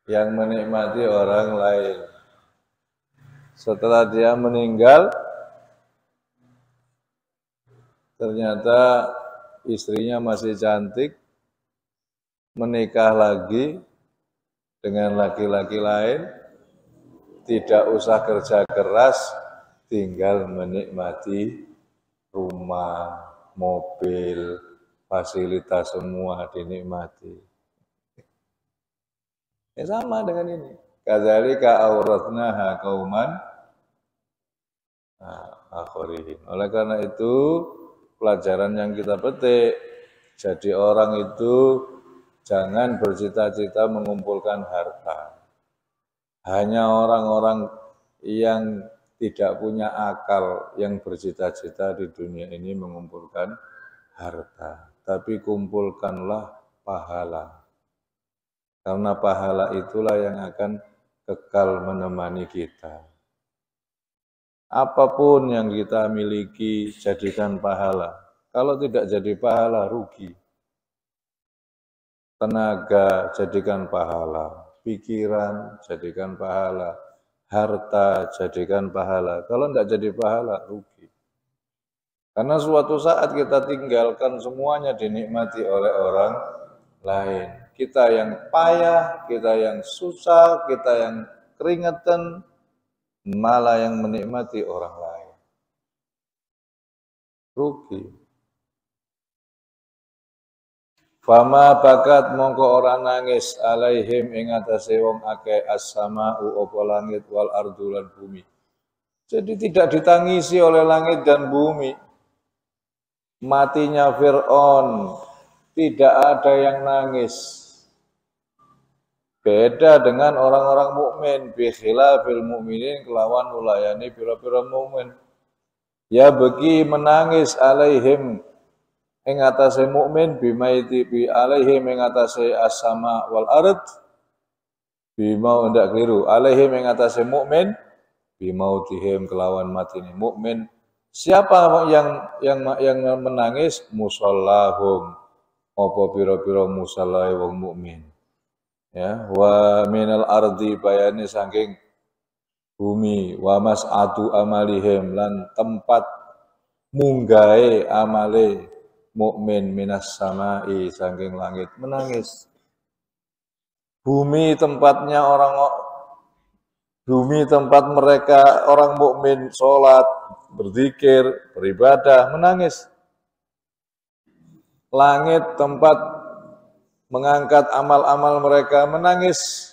yang menikmati orang lain. Setelah dia meninggal, ternyata istrinya masih cantik, menikah lagi dengan laki-laki lain, tidak usah kerja keras, tinggal menikmati rumah, mobil, fasilitas semua dinikmati. Ya sama dengan ini. Kadzalika auratnaha qauman akharihin. Oleh karena itu, pelajaran yang kita petik, jadi orang itu jangan bercita-cita mengumpulkan harta. Hanya orang-orang yang tidak punya akal yang bercita-cita di dunia ini mengumpulkan harta. Tapi kumpulkanlah pahala. Karena pahala itulah yang akan kekal menemani kita. Apapun yang kita miliki, jadikan pahala. Kalau tidak jadi pahala, rugi. Tenaga, jadikan pahala. Pikiran, jadikan pahala. Harta, jadikan pahala. Kalau tidak jadi pahala, rugi. Karena suatu saat kita tinggalkan semuanya dinikmati oleh orang lain. Kita yang payah, kita yang susah, kita yang keringetan, malah yang menikmati orang lain. Rugi. Fama bakat mongko ora nangis alaihim ing atase wong akeh as-sama'u apa langit wal ardu lan bumi. Jadi tidak ditangisi oleh langit dan bumi. Matinya Fir'aun tidak ada yang nangis. Beda dengan orang-orang mukmin, bi khilafil mukminin kelawan ulayani pira-pira mukmin. Ya bagi menangis alaihim ing atase mukmin bimaiti bi alaihim ing atase as-sama wal ard bima ndak keliru alaihim ing atase mukmin bimautihim kelawan matine mukmin. Siapa yang menangis? Musallahum apa pira-pira musallahe wong mukmin. Ya, wa minal ardi bayane saking bumi, wa mas'atu amalihim lan tempat munggahe amale mukmin minas samai saking langit menangis. Bumi tempatnya bumi tempat mereka orang mukmin sholat, berzikir, beribadah, menangis. Langit tempat mengangkat amal-amal mereka menangis.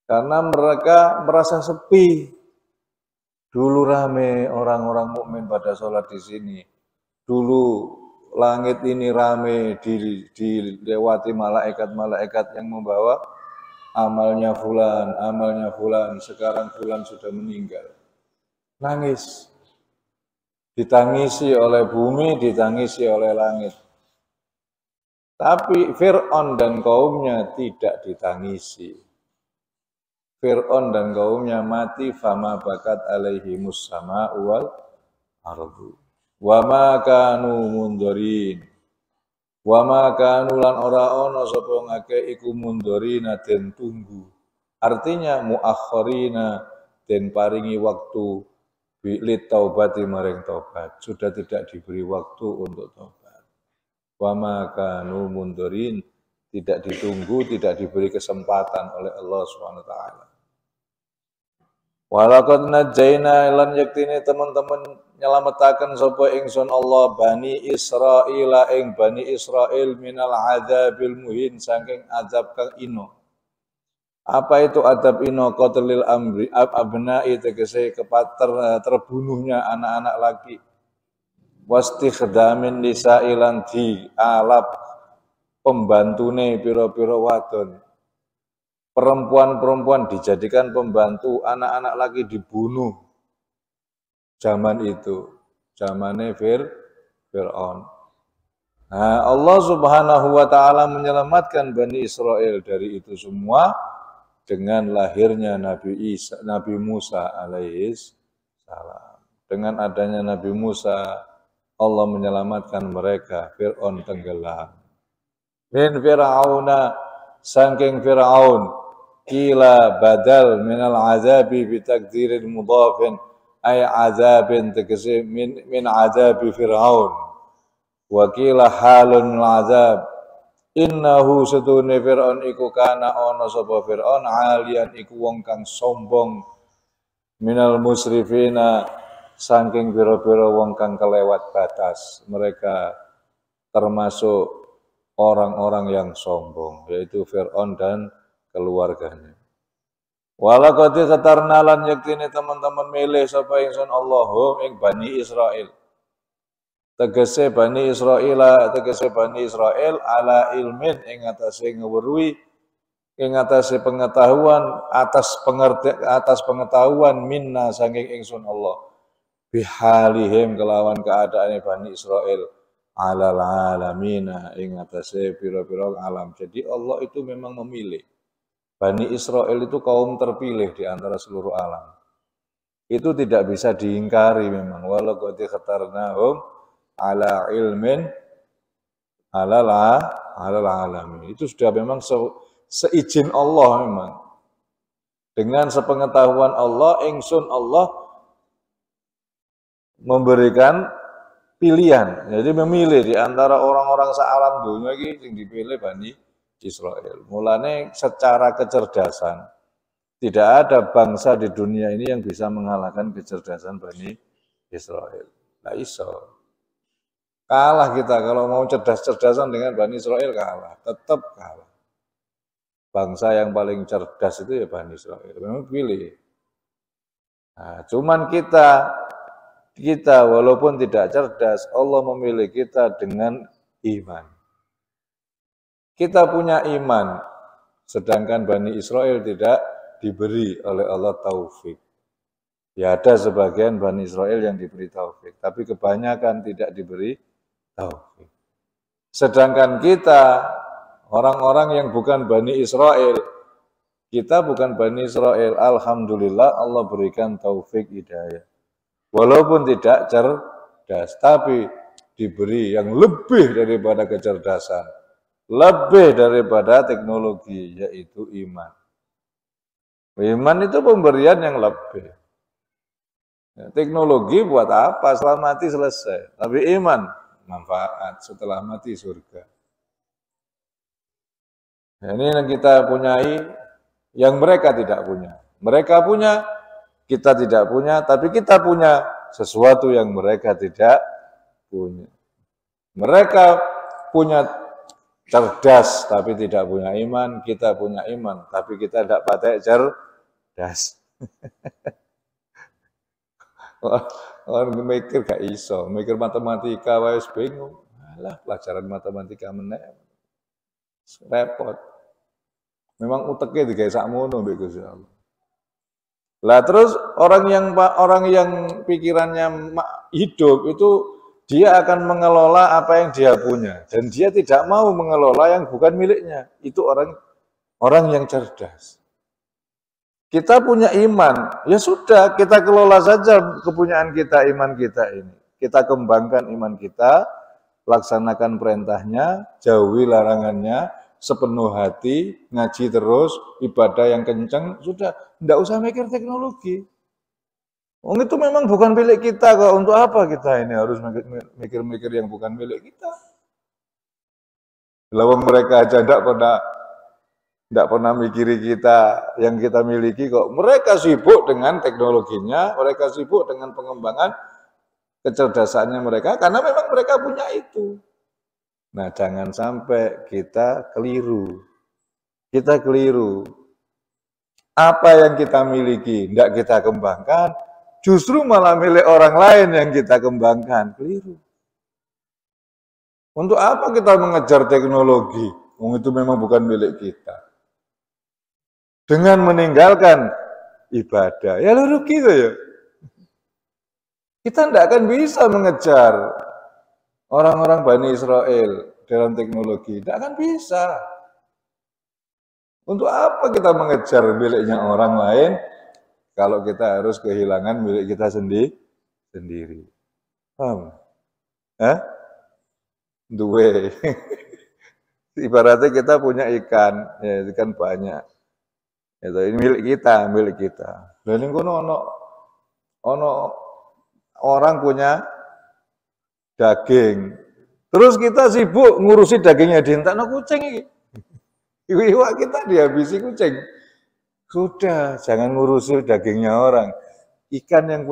Karena mereka merasa sepi. Dulu rame orang-orang mukmin pada sholat di sini. Dulu langit ini rame dilewati malaikat-malaikat yang membawa amalnya fulan, sekarang fulan sudah meninggal. Nangis. Ditangisi oleh bumi, ditangisi oleh langit. Tapi Fir'aun dan kaumnya tidak ditangisi. Fir'aun dan kaumnya mati, fama bakat alaihimus sama'u wal ardu. Wa ma kanu mundorin. Wa ma kanu lan ora ana sapa ngake iku mundorina den tunggu. Artinya muakhirina den paringi waktu bilit taubati maring taubat. Sudah tidak diberi waktu untuk taubat. Wa ma kanu mundorin, tidak ditunggu, tidak diberi kesempatan oleh Allah Subhanahu wa taala. Walaqad najjaina lan yaktine teman-teman nyelametaken sapa ingsun Allah Bani Israil ing Bani Israil minal adzabil muhin saking azab kang ino. Apa itu adab ino? Qatlil amri abna'i tegese terbunuhnya anak-anak laki. Wastikhdamin nisailan di alap pembantune pira-pira wadon. Perempuan-perempuan dijadikan pembantu, anak-anak laki dibunuh. Zaman itu, zamannya Fir'aun. Nah, Allah Subhanahu wa taala menyelamatkan Bani Israel dari itu semua dengan lahirnya Nabi Musa alaihis salam. Dengan adanya Nabi Musa, Allah menyelamatkan mereka, Fir'aun tenggelam. Min Fir'auna, saking Fir'aun, Kila badal minal azabi bitakdirin mudhafin ay azabin tegese min azabi Fir'aun. Wa kila halun azab innahu satune Fir'aun iku kana ana sapa Fir'aun alian iku wong kang sombong minal musrifina saking pira-pira wong kang kelewat batas. Mereka termasuk orang-orang yang sombong, yaitu Fir'aun dan keluarganya. Walaqad khatarna lan yaktine teman-teman milih sapa ingsun Allahum ing Bani Israil. Tegese Bani Israil ala ilmin ing atase ngeweruhi ing atase pengetahuan atas pengetahuan minna saking ingsun Allah. Bihalihim kelawan keadaane Bani Israil alal alamina ing atase pira-pira alam. Jadi Allah itu memang memilih. Bani Israel itu kaum terpilih di antara seluruh alam. Itu tidak bisa diingkari memang. Walau qad khatarnahum ala ilmin alal alamin. Itu sudah memang seizin Allah memang. Dengan sepengetahuan Allah, ingsun Allah memberikan pilihan. Jadi memilih di antara orang-orang sealam dunia ini yang dipilih Bani Israel. Mulanya secara kecerdasan tidak ada bangsa di dunia ini yang bisa mengalahkan kecerdasan Bani Israel. Nah iso. Kalah kita kalau mau cerdas-cerdasan dengan Bani Israel kalah, tetap kalah. Bangsa yang paling cerdas itu ya Bani Israel. Memang pilih. Nah, cuman kita walaupun tidak cerdas, Allah memilih kita dengan iman. Kita punya iman, sedangkan Bani Israel tidak diberi oleh Allah taufik. Ya ada sebagian Bani Israel yang diberi taufik, tapi kebanyakan tidak diberi taufik. Sedangkan kita, orang-orang yang bukan Bani Israel, kita bukan Bani Israel, alhamdulillah Allah berikan taufik hidayah. Walaupun tidak cerdas, tapi diberi yang lebih daripada kecerdasan. Lebih daripada teknologi, yaitu iman. Iman itu pemberian yang lebih. Ya, teknologi buat apa? Setelah mati selesai. Tapi iman, manfaat setelah mati surga. Ya, ini yang kita punyai, yang mereka tidak punya. Mereka punya, kita tidak punya, tapi kita punya sesuatu yang mereka tidak punya. Mereka punya cerdas tapi tidak punya iman, kita punya iman tapi kita tidak pakai cerdas. Orang mikir gak iso, mikir matematika wis bingung. Alah, pelajaran matematika meneh. Repot. Memang uteknya digawe sakmono mbek Gusti Allah. Lah terus orang yang pikirannya hidup itu dia akan mengelola apa yang dia punya dan dia tidak mau mengelola yang bukan miliknya. Itu orang yang cerdas. Kita punya iman, ya sudah kita kelola saja kepunyaan kita, iman kita ini. Kita kembangkan iman kita, laksanakan perintahnya, jauhi larangannya, sepenuh hati, ngaji terus, ibadah yang kenceng, sudah, tidak usah mikir teknologi. Itu memang bukan milik kita kok. Untuk apa kita ini harus mikir-mikir yang bukan milik kita? Lawang mereka aja tidak pernah mikiri kita yang kita miliki kok. Mereka sibuk dengan teknologinya, mereka sibuk dengan pengembangan kecerdasannya mereka karena memang mereka punya itu. Nah, jangan sampai kita keliru. Kita keliru. Apa yang kita miliki tidak kita kembangkan, justru malah milik orang lain yang kita kembangkan. Keliru. Untuk apa kita mengejar teknologi? Itu memang bukan milik kita. Dengan meninggalkan ibadah, ya rugi itu ya. Kita tidak akan bisa mengejar orang-orang Bani Israel dalam teknologi. Tidak akan bisa. Untuk apa kita mengejar miliknya orang lain kalau kita harus kehilangan milik kita sendiri. Paham? Duwe. Ibaratnya kita punya ikan, ya ikan banyak. Itu ini milik kita, milik kita. Dan ini ono orang punya daging. Terus kita sibuk ngurusi dagingnya dientakno kucing iki. Iwak kita dihabisi kucing. Sudah, jangan ngurusi dagingnya orang. Ikan yang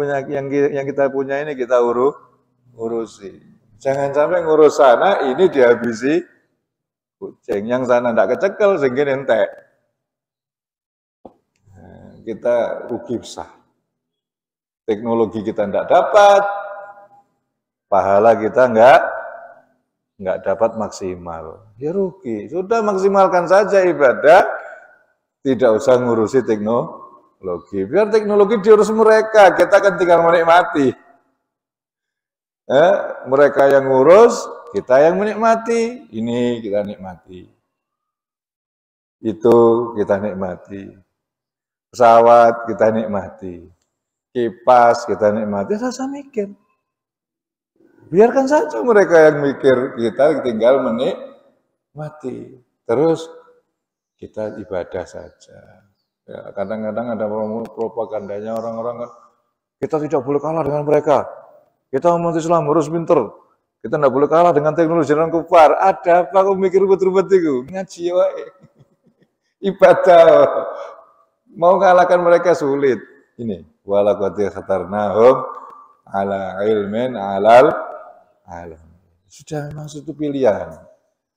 kita punya ini kita urusi. Jangan sampai ngurus sana ini dihabisi kucing. Yang sana ndak kecekel sehingga entek. Nah, kita rugi besar. Teknologi kita ndak dapat, pahala kita nggak dapat maksimal. Ya rugi. Sudah maksimalkan saja ibadah, tidak usah ngurusi teknologi. Biar teknologi diurus mereka, kita kan tinggal menikmati. Mereka yang ngurus, kita yang menikmati. Ini kita nikmati. Itu kita nikmati. Pesawat kita nikmati. Kipas kita nikmati, rasa mikir. Biarkan saja mereka yang mikir, kita tinggal menikmati. Terus kita ibadah saja. Ya, kadang-kadang ada propagandanya orang-orang kan, kita tidak boleh kalah dengan mereka. Kita umat Islam harus pinter. Kita tidak boleh kalah dengan teknologi dan kufar. Ada apa kau mikir ribet-ribet itu? Ngaji wae. Ibadah. Mau kalahkan mereka sulit. Ini walaqad khatarnahum ala ilmin alal alam. Sudah maksud itu pilihan.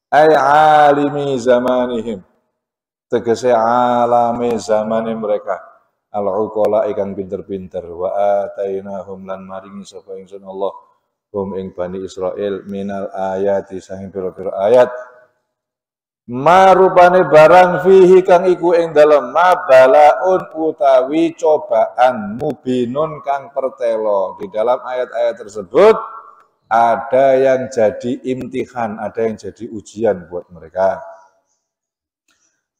Ay alimi zamanihim. Tegese alami zamane mereka. Al-uqala ikan pinter-pinter wa atainahum lan maringi sapa ingsun Allah hum ing Bani Israil minal ayati sanging pira-pira ayat marupane barang fihi kang iku ing dalem mabalaun utawi cobaan mubinun kang pertelo. Di dalam ayat-ayat tersebut ada yang jadi imtihan, ada yang jadi ujian buat mereka.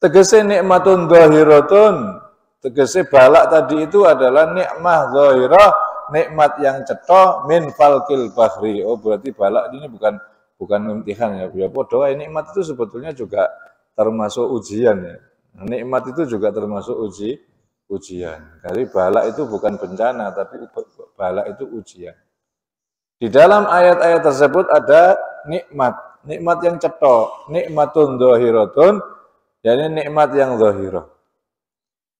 Tegese nikmatun zahiratun, tegese balak tadi itu adalah nikmah zahirah, nikmat yang cetha min falkil bahri. Oh, berarti balak ini bukan imtihan ya. Ya podo nikmat itu sebetulnya juga termasuk ujian ya. Nikmat itu juga termasuk ujian. Jadi balak itu bukan bencana, tapi balak itu ujian. Di dalam ayat-ayat tersebut ada nikmat yang cetha, nikmatun zahiratun, yakni nikmat yang zahirah.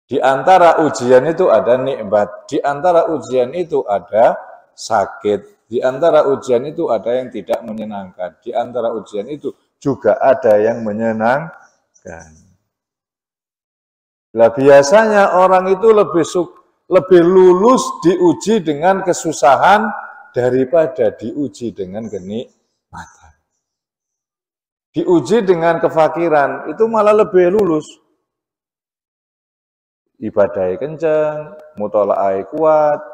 Di antara ujian itu ada nikmat, di antara ujian itu ada sakit, di antara ujian itu ada yang tidak menyenangkan, di antara ujian itu juga ada yang menyenangkan. Lah biasanya orang itu lebih lulus diuji dengan kesusahan daripada diuji dengan kenikmatan. Diuji dengan kefakiran itu malah lebih lulus. Ibadahnya kenceng, mutola'ai kuat,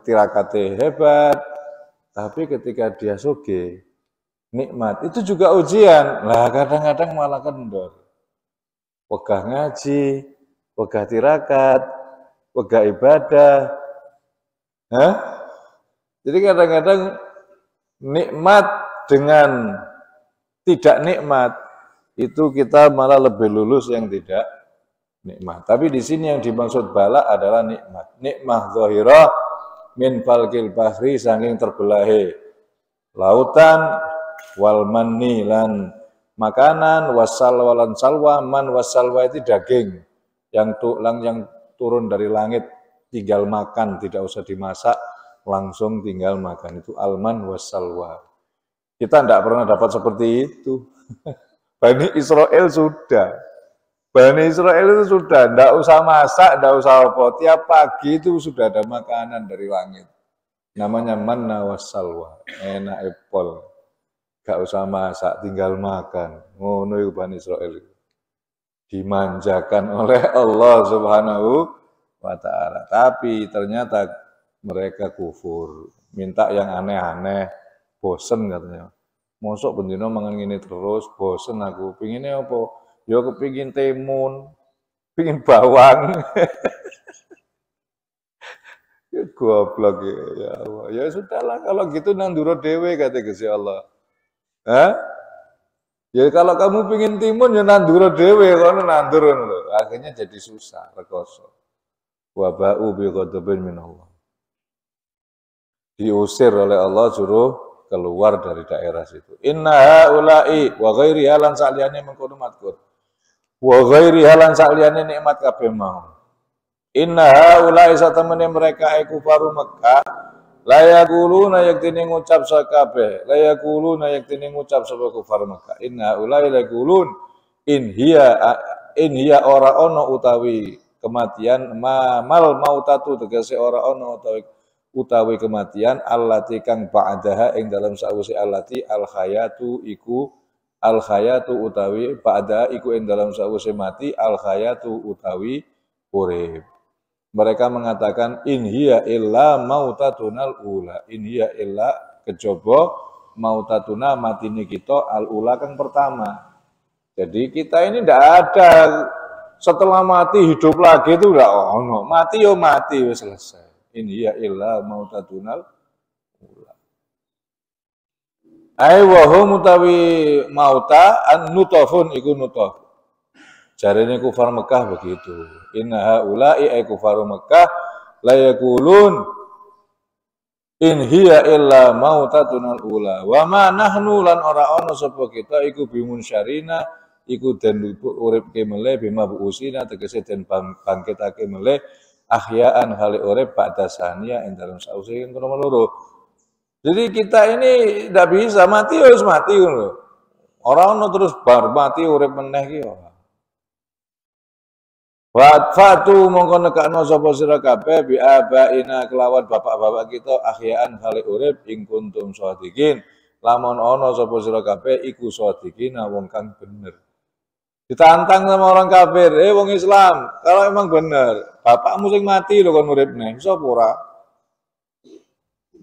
tirakate hebat, tapi ketika dia sugih, nikmat, itu juga ujian. Lah kadang-kadang malah kendor. Wegah ngaji, wegah tirakat, wegah ibadah. Jadi kadang-kadang nikmat dengan tidak nikmat, itu kita malah lebih lulus yang tidak nikmat. Tapi di sini yang dimaksud bala adalah nikmat. Nikmah zahirah min falkil bahri saking terbelahe lautan wal manni lan makanan wasalwa lan salwa man wasalwa itu daging yang turun dari langit tinggal makan, tidak usah dimasak, langsung tinggal makan, itu alman wasalwa. Kita tidak pernah dapat seperti itu. Bani Israel sudah. Bani Israel itu sudah, tidak usah masak, tidak usah apa. Tiap pagi itu sudah ada makanan dari langit. Namanya manna wassalwa, enak epol. Gak usah masak, tinggal makan. Ngono itu Bani Israel. Dimanjakan oleh Allah Subhanahu wa Ta'ala. Tapi ternyata mereka kufur. Minta yang aneh-aneh. Bosen katanya. Mosok bendino mangan ngene terus, bosen aku. Pinginnya apa? Ya kepingin timun, pingin bawang. Ya goblok ya Allah. Ya sudahlah kalau gitu nanduro dewe kata Gusti Allah. Ya kalau kamu pingin timun ya nandur dhewe kono nandur lho. Akhirnya jadi susah, rekoso. Wa ba'u bi ghadabin min Allah. Diusir oleh Allah suruh keluar dari daerah situ. Inna haula'i wa ghairi halan saliyane mengkono matkur. Wa ghairi halan saliyane nikmat kabeh mau. Inna haula'i satamene mereka iku faru Mekah la yaquluna yaktine ngucap sakabeh la yaquluna yaktine ngucap sapa kufar Mekah. Inna haula'i la yaqulun in hiya ora ono utawi kematian mal mautatu tegese ora ono utawi kematian allati kang ba'daha ing dalam sawise allati al khayatu utawi ba'da iku ing dalam sawise mati al khayatu utawi urip. Mereka mengatakan in hiya illa mautatunal ula. In hiya illa kejaba mautatuna matine kita al ula kang pertama. Jadi kita ini tidak ada setelah mati hidup lagi itu enggak ono. Mati yo mati wis selesai. In hiya illa mautatunal ula. Ai wa hum utawi mauta an nutafun iku nutaf. Jarene kufar Mekah begitu. Inna haula'i ay kufar Mekah la yaqulun in hiya illa mautatunal ula. Wa ma nahnu lan ora ana sapa kita iku bimun syarina iku den uripke meleh bima buusina tegese den bangkitake meleh ahyaan hale urip ba'da sania ing dalem sause ing kono loro. Jadi kita ini ndak bisa mati wis mati ngono. Ora ono terus bar mati urip meneh ki ora. Wa fatu mongko nekakno sapa sira kabeh bi abaina kelawan bapak-bapak kita ahyaan hale urip ing kuntum shadiqin lamun ana sapa sira kabeh iku shadiqin wong kang bener. Ditantang sama orang kafir, wong Islam, kalau emang bener, bapakmu sing mati lho kon uripne, iso ora?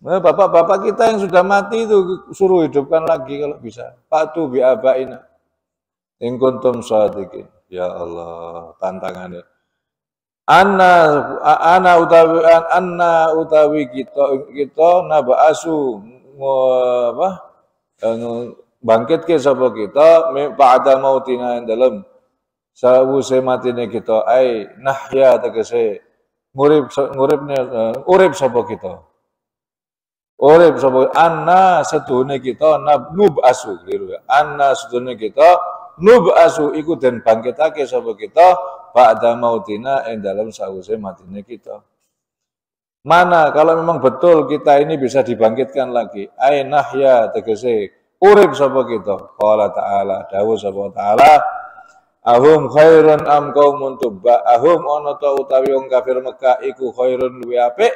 Nah, bapak-bapak kita yang sudah mati itu suruh hidupkan lagi kalau bisa. Fatu bi abaina ing kuntum shadiqin. Ya Allah, tantangannya. Anna utawi kita naba'asu apa? Bangkit ke sapa kita ba'da mautina ing dalem sawise matine kita ai nahya tegese urip sapa kita. Urip sapa anna sedune kita nab'asu keliru ya. Anna sedune kita nub'asu iku den bangkitake sapa kita ba'da mautina ing dalam sause matine kita. Mana kalau memang betul kita ini bisa dibangkitkan lagi. Ai nahya tegese urip sapa kita. Qala ta'ala dawuh sapa ta'ala ahum khairun am qaumun tubba ahum ana ta utawi wong kafir Mekah iku khairun luwi apik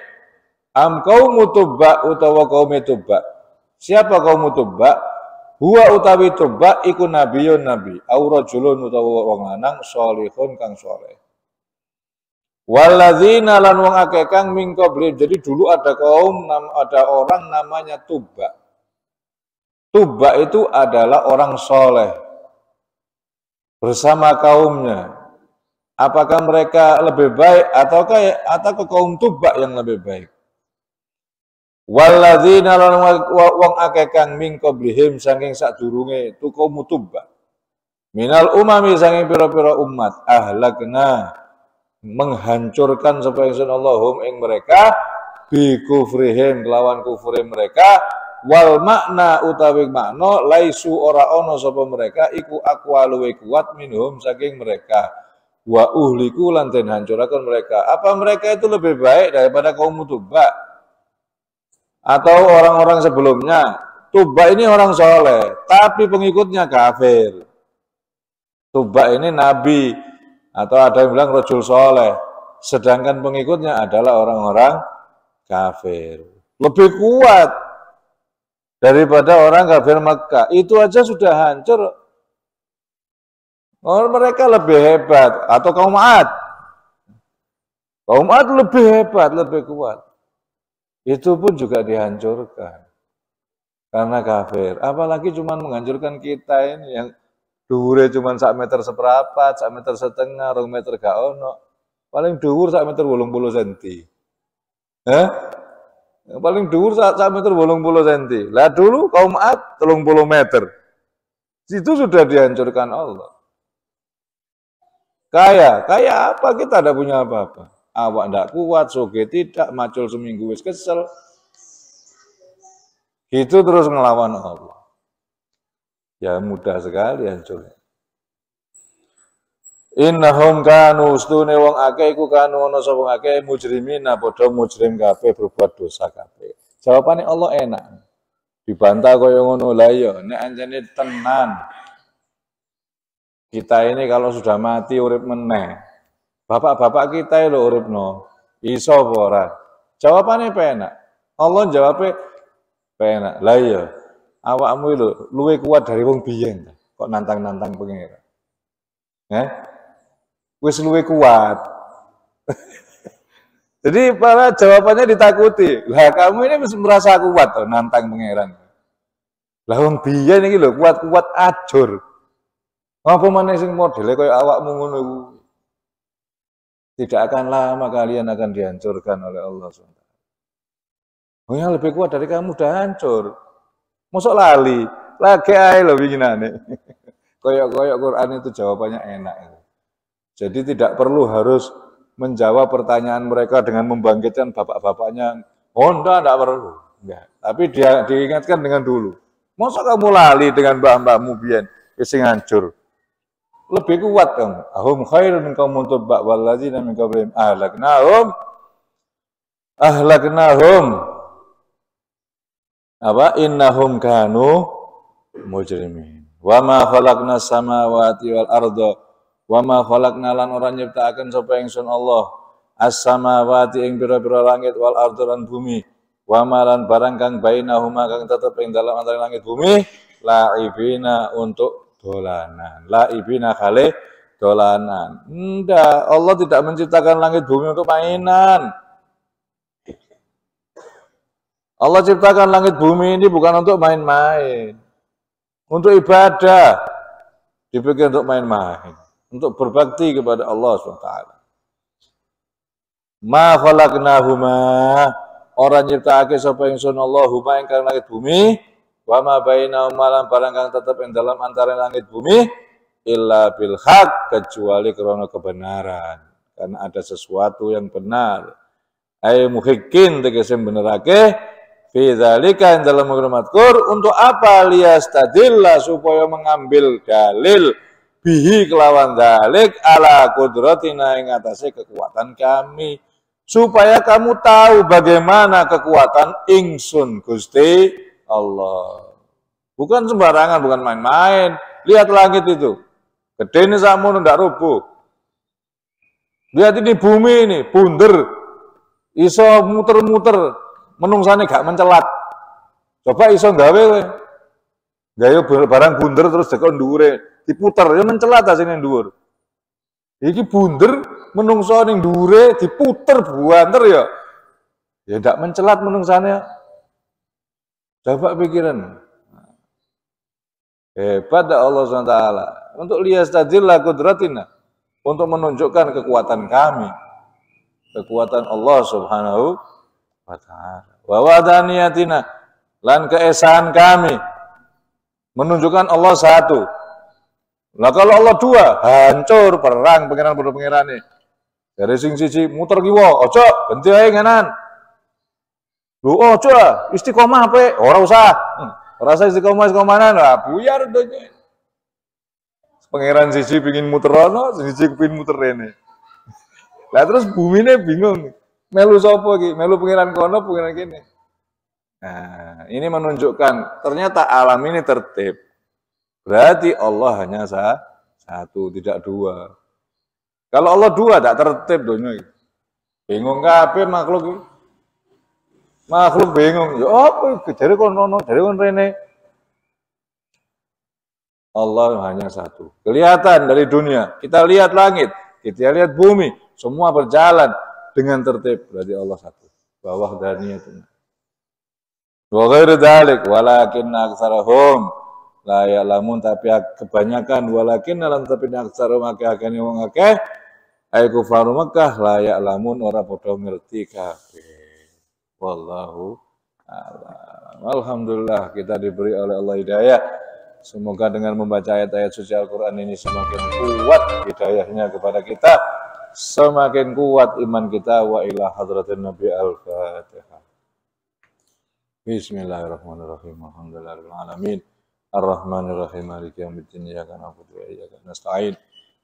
am qaumu tubba utawa kaum tubba. Siapa kaum tubba? Huwa utawi Tubba iku nabiyun nabi, au rajulun utawa wong lanang sholihun kang saleh. Walladzina lan wong akeh kang min qabli. Jadi dulu ada orang namanya Tubba. Tubba itu adalah orang soleh bersama kaumnya. Apakah mereka lebih baik atau kaum Tubba yang lebih baik? Walladzina lan wong akeh kang min qablihim saking sadurunge tu kaum Tubba. Minal umami saking pira-pira umat ahlakna menghancurkan sapa ingsun Allahum ing mereka bi kufrihim kelawan kufure mereka wal makna utawi makna laisu ora ana sapa mereka iku aqwalu kuat minhum saking mereka wa uhliku lan den hancuraken mereka. Apa mereka itu lebih baik daripada kaum Tubba? Atau orang-orang sebelumnya? Tubba ini orang soleh, tapi pengikutnya kafir. Tubba ini nabi, atau ada yang bilang rajul soleh, sedangkan pengikutnya adalah orang-orang kafir. Lebih kuat daripada orang kafir Mekah. Itu aja sudah hancur. Mereka lebih hebat, atau kaum Ad. Kaum Ad lebih hebat, lebih kuat. Itu pun juga dihancurkan karena kafir. Apalagi cuma menghancurkan kita ini yang dhuwure cuma 1 meter seperempat, 1 meter setengah, 2 meter gak ono. Paling dhuwur 1 meter 80 cm. Paling dhuwur 1 meter 80 cm. Lah dulu kaum Ad 30 meter. Itu sudah dihancurkan Allah. Kaya apa? Kita tidak punya apa-apa. Awak tidak kuat, soge tidak, macul seminggu wis kesel. Gitu terus ngelawan Allah. Ya mudah sekali hancurnya. Innahum kanu ustune wong akeh iku kanu ana sapa akeh mujrimina padha mujrim kabeh berbuat dosa kabeh. Jawabane Allah enak. Dibantah kaya ngono la ya nek anjene tenan. Kita ini kalau sudah mati urip meneh. Bapak-bapak kita lho uripno. Iso apa ora? Jawabane penak. Allah jawabnya penak. Lah iya. Awakmu lho luwih kuat dari wong biyen kok nantang-nantang pengira. Wis luwih kuat. Jadi para jawabannya ditakuti. Lah kamu ini merasa kuat toh nantang pangeran. Lah wong biyen iki lho kuat-kuat ajur. Apa maneh sing modele kaya awakmu ngono iku. Tidak akan lama kalian akan dihancurkan oleh Allah SWT. Oh yang lebih kuat dari kamu udah hancur. Mosok lali, lagi ae lho winginane. Koyok-koyok Quran itu jawabannya enak itu. Jadi tidak perlu harus menjawab pertanyaan mereka dengan membangkitkan bapak-bapaknya. Oh enggak perlu. Enggak. Tapi dia diingatkan dengan dulu. Masa kamu lali dengan mbah-mbahmu biyen sing hancur. Lebih kuat kamu. Ahum khairun min qaumut tuba walladzina min qablihim ahlaknahum. Apa innahum kanu mujrimin. Wa ma khalaqnas samawati wal arda wa ma khalaqna lan ora nyiptakaken sapa ingsun Allah as-samawati ing pira-pira langit wal arda lan bumi wa ma lan barang kang bainahuma kang tetep ing dalam antara langit bumi laibina untuk dolanan. Laibina kale dolanan. Enggak, Allah tidak menciptakan langit bumi untuk mainan. Allah ciptakan langit bumi ini bukan untuk main-main. Untuk ibadah. Dipikir untuk main-main. Untuk berbakti kepada Allah SWT. Ma khalaqnahuma orang nyiptake sapa ingsun Allah huma ingkang langit bumi wa ma bainahuma lan barang kang tetep ing dalam antara langit bumi illa bil haq kecuali karena kebenaran. Karena ada sesuatu yang benar. Ai muhikkin tegese benerake fi dzalika dalam mazkur untuk apa liyastadilla supaya mengambil dalil bihi kelawan dalik ala kudratina ing atase kekuatan kami supaya kamu tahu bagaimana kekuatan ingsun Gusti Allah. Bukan sembarangan, bukan main-main. Lihat langit itu. Gede ini sakmono ndak rubuh. Lihat ini bumi ini, bunder. Iso muter-muter, menungsane gak mencelat. Coba iso gawe kowe. Gawe barang bunder terus dekon dhuwure, diputer ya mencelat ta sing dhuwur. Iki bunder menungso ning dhuwure diputer buanter ya. Ya ndak mencelat menungsane. Coba pikiran. Hebat Allah SWT untuk liyastadilla qudratina, untuk menunjukkan kekuatan kami, kekuatan Allah Subhanahu wa taala. Wa wadaniyatina lan keesaan kami, menunjukkan Allah satu. Nah kalau Allah dua, hancur perang pengiran-pengiran ini. Dari sing siji muter kiwa, ojo ganti ae nganan. Lu ojo istiqomah ape, ora usah. Ora usah istiqomah-istiqomahan, lah buyar donya. Pangeran siji pengin muter ono, siji pengin muter rene. Lah terus bumine bingung. Melu sapa iki? Melu pangeran kono, pangeran kene. Nah, ini menunjukkan ternyata alam ini tertib. Berarti Allah hanya satu, tidak dua. Kalau Allah dua, tak tertib donya. Bingung kabeh makhluk iki. Makhluk bingung. Ya apa dari kono, dari kono rene. Allah hanya satu. Kelihatan dari dunia. Kita lihat langit, kita lihat bumi, semua berjalan dengan tertib. Berarti Allah satu. Bawah daniyatuna. Wa ghairu dzalik walakinna aktsarahum la ya'lamun, tapi kebanyakan walakin lan tapi aktsarahum akeh-akeh wong akeh ai kufaru Makkah la ya'lamun ora padha ngerti kabeh. Wallahu a'lam. Alhamdulillah kita diberi oleh Allah hidayah Semoga dengan membaca ayat-ayat suci Al-Quran ini semakin kuat hidayahnya kepada kita, semakin kuat iman kita. Wa ila hadratin Nabi Al-Fatihah. Bismillahirrahmanirrahim. Alhamdulillahirabbil alamin. Ar-Rahmanirrahim. Maliki yaumiddin. Iyyaka na'budu wa iyyaka nasta'in.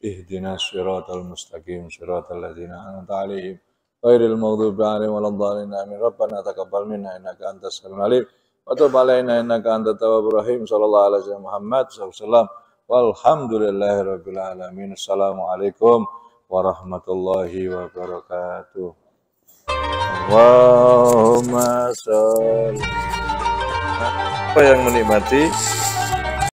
Ihdinas siratal mustaqim. Siratal ladzina an'amta 'alaihim ghairil maghdubi 'alaihim waladdallin. Amin. Rabbana taqabbal minna innaka antas samiul 'alim. Wa tub 'alaina innaka antat tawwabur rahim. Sallallahu alaihi wasallam Muhammad sallallahu alaihi wasallam. Walhamdulillahirabbil alamin. Assalamualaikum warahmatullahi wabarakatuh. Allahumma sholli. Apa yang menikmati